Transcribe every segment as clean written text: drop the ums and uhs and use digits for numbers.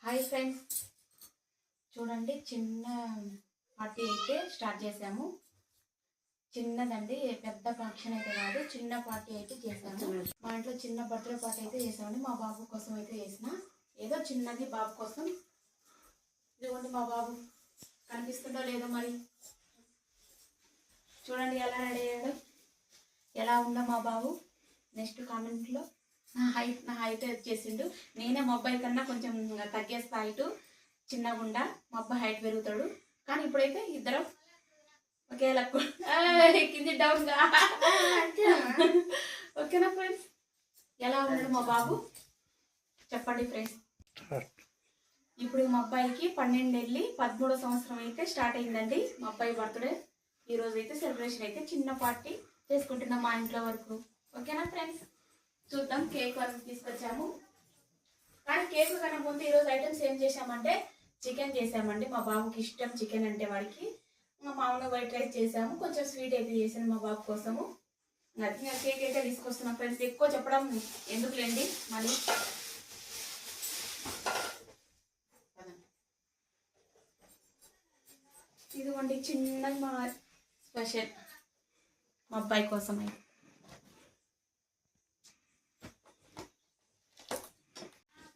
Hi friends, చూడండి చిన్న party అయితే స్టార్ట్ చేసాము. చిన్నదండి, పెద్ద ఫంక్షన్ అయితే కాదు, చిన్న పార్టీ అయితే చేసాము. మా ఇంట్లో చిన్న బర్త్డే పార్టీ అయితే చేసామండి. మా బాబు కోసం అయితే చేసిన, ఏదో చిన్నది బాబు కోసం. ఇదిగోండి మా బాబు, కనిపిస్తుందో లేదో మరి. చూడండి ఎలా రెడీ అయ్యాడు, ఎలా ఉందో మా బాబు. నెక్స్ట్ కామెంట్లో నా హైట్ వచ్చేసిండు. నేనే మా అబ్బాయి కన్నా కొంచెం తగ్గేస్తా హైట్, చిన్నగా ఉండా. మా అబ్బాయి హైట్ పెరుగుతాడు. కానీ ఇప్పుడైతే ఇద్దరం ఒకే లక్కు కింది డౌన్గా. ఓకేనా ఫ్రెండ్స్, ఎలా ఉన్నాడు మా బాబు చెప్పండి ఫ్రెండ్స్. ఇప్పుడు మా అబ్బాయికి 12 వెళ్ళి 13వ సంవత్సరం అయితే స్టార్ట్ అయిందండి. మా అబ్బాయి బర్త్డే ఈరోజు అయితే సెలబ్రేషన్ అయితే చిన్న పార్టీ చేసుకుంటున్నాం మా ఇంట్లో వరకు. ఓకేనా ఫ్రెండ్స్, చూద్దాం. కేక్ వరకు తీసుకొచ్చాము. కానీ కేక్ కన్నా ముందు ఈరోజు ఐటమ్స్ ఏం చేసామంటే చికెన్ చేసామండి. మా బాబుకి ఇష్టం చికెన్ అంటే వాడికి. మామూలుగా వైట్ రైస్ చేసాము, కొంచెం స్వీట్ అయితే చేసాను మా బాబు కోసము. అది కేక్ అయితే తీసుకొస్తున్నాం ఫ్రెండ్స్. ఎక్కువ చెప్పడం ఎందుకులేండి మళ్ళీ. ఇదిగోండి చిన్నది మా స్పెషల్ మా అబ్బాయి కోసం అయితే.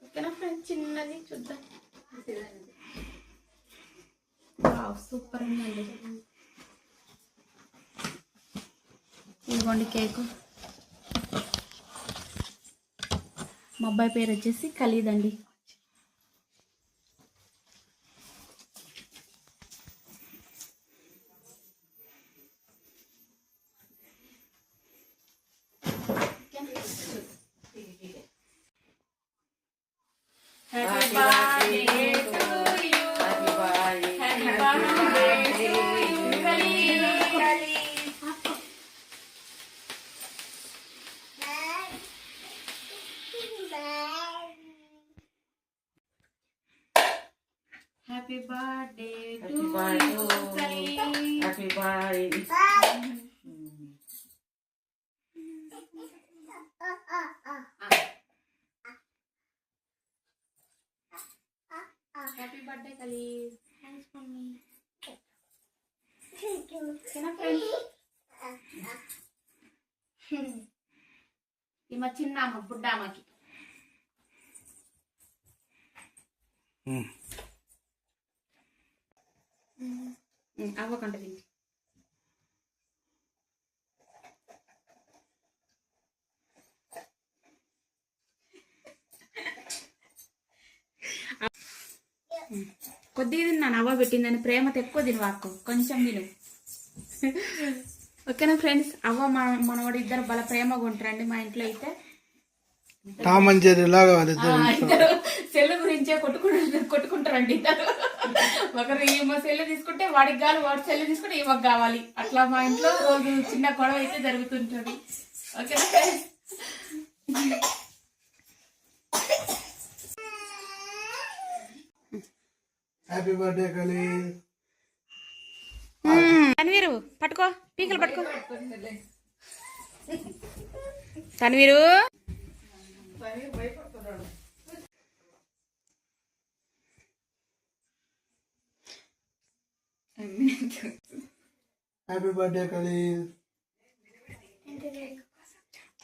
ఓకేనా ఫ్రెండ్స్, చిన్నది చూద్దాం. సూపర్ ఉందండి. ఇదిగోండి కేకు. మా అబ్బాయి పేరు వచ్చేసి ఖలీద్ అండి. Happy birthday to you. Happy birthday to you, Khalid. Happy birthday to you, Khalid. Happy birthday. Happy birthday, Khalid. Thanks for me. Kena friends. Ima chinna amma budda amaki. Avvakanta dinni. కొద్దిగా తిన్నాను, అవ్వ పెట్టిందని ప్రేమతో ఎక్కువ తినవాకు, కొంచెం తిను. ఓకేనా friends, అవ్వ మనవాడు ఇద్దరు బల ప్రేమగా ఉంటారండి మా ఇంట్లో అయితే. సెల్ గురించే కొట్టుకుంటారండి ఇద్దరు. ఒకరు ఈమె సెల్ తీసుకుంటే వాడికి కావాలి, వాడి సెల్ తీసుకుంటే ఈమెకు కావాలి. అట్లా మా ఇంట్లో రోజు చిన్న గొడవ అయితే జరుగుతుంటది. ఓకేనా friends. Happy birthday Khalid. Tanveer పట్టుకో, పీకలు పట్టుకో. Tanveer happy birthday Khalid.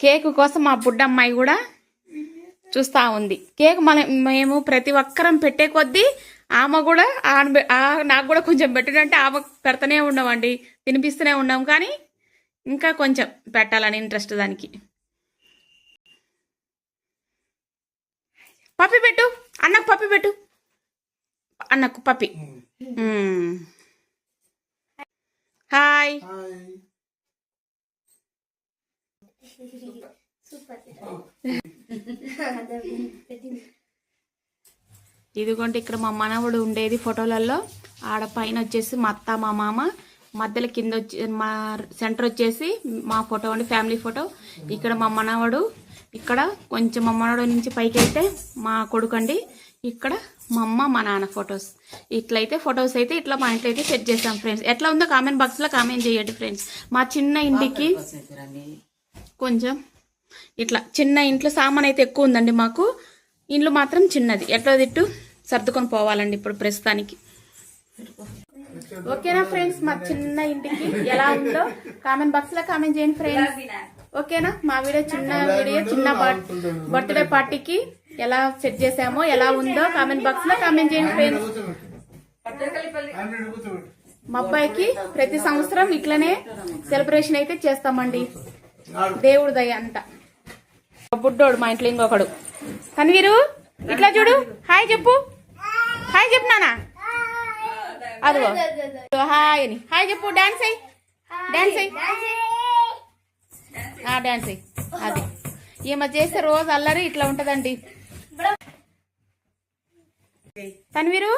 Cake కోసం మా బుడ్డమ్మాయి కూడా చూస్తా ఉంది. కేక్ మేము ప్రతి ఒక్కరం పెట్టే కొద్దీ ఆమె కూడా నాకు కూడా కొంచెం పెట్టడంటే ఆమె పెడతానే ఉన్నామండి, తినిపిస్తూనే ఉన్నాం. కానీ ఇంకా కొంచెం పెట్టాలని ఇంట్రెస్ట్ దానికి. పప్పి పెట్టు అన్నకు, పప్పి పెట్టు అన్నకు, పప్పి. హాయ్. ఇదిగోండి ఇక్కడ మా మనవడు ఉండేది ఫోటోలలో. ఆడ పైన వచ్చేసి మా అత్త మా మామ, మధ్యలో కింద వచ్చి మా సెంటర్ వచ్చేసి మా ఫోటో అండి, ఫ్యామిలీ ఫోటో. ఇక్కడ మా మనవడు, ఇక్కడ కొంచెం మా మనవడు నుంచి పైకి అయితే మా కొడుకు అండి. ఇక్కడ మా అమ్మ మా నాన్న ఫొటోస్. ఇట్లయితే ఫొటోస్ అయితే ఇట్లా మా ఇంట్లో అయితే సెట్ చేసాం ఫ్రెండ్స్. ఎట్లా ఉందో కామెంట్ బాక్స్లో కామెంట్ చేయండి ఫ్రెండ్స్. మా చిన్న ఇంటికి కొంచెం ఇట్లా చిన్న ఇంట్లో సామాన్ అయితే ఎక్కువ ఉందండి మాకు. ఇండ్లు మాత్రం చిన్నది. ఎట్లా తిట్టు సర్దుకొని పోవాలండి ఇప్పుడు ప్రస్తుతానికి. ఓకేనా ఫ్రెండ్స్, మా చిన్న ఇంటికి ఎలా ఉందో కామెంట్ బాక్స్ లో కామెంట్ చేయండి ఫ్రెండ్స్. ఓకేనా, మా వీడియో చిన్న బర్త్డే పార్టీకి ఎలా సెట్ చేసామో ఎలా ఉందో కామెంట్ బాక్స్ లో కామెంట్ చేయండి ఫ్రెండ్స్. మా అబ్బాయికి ప్రతి సంవత్సరం ఇట్లనే సెలబ్రేషన్ అయితే చేస్తామండి, దేవుడి దయ అంట. బుడ్డోడు మా ఇంట్లో ఇంకొకడు కన్వీరు, ఇట్లా చూడు, హాయ్ చెప్పు, హాయ్ చెప్పు నానా, అదిగో హాయ్ అని హాయ్ చెప్పు, డాన్స్ అయ్యి, డాన్స్ అయ్యి, డాన్స్ అయ్యి. అది ఈమె చేసే రోజు అల్లరి ఇట్లా ఉంటదండి. తన్వీరు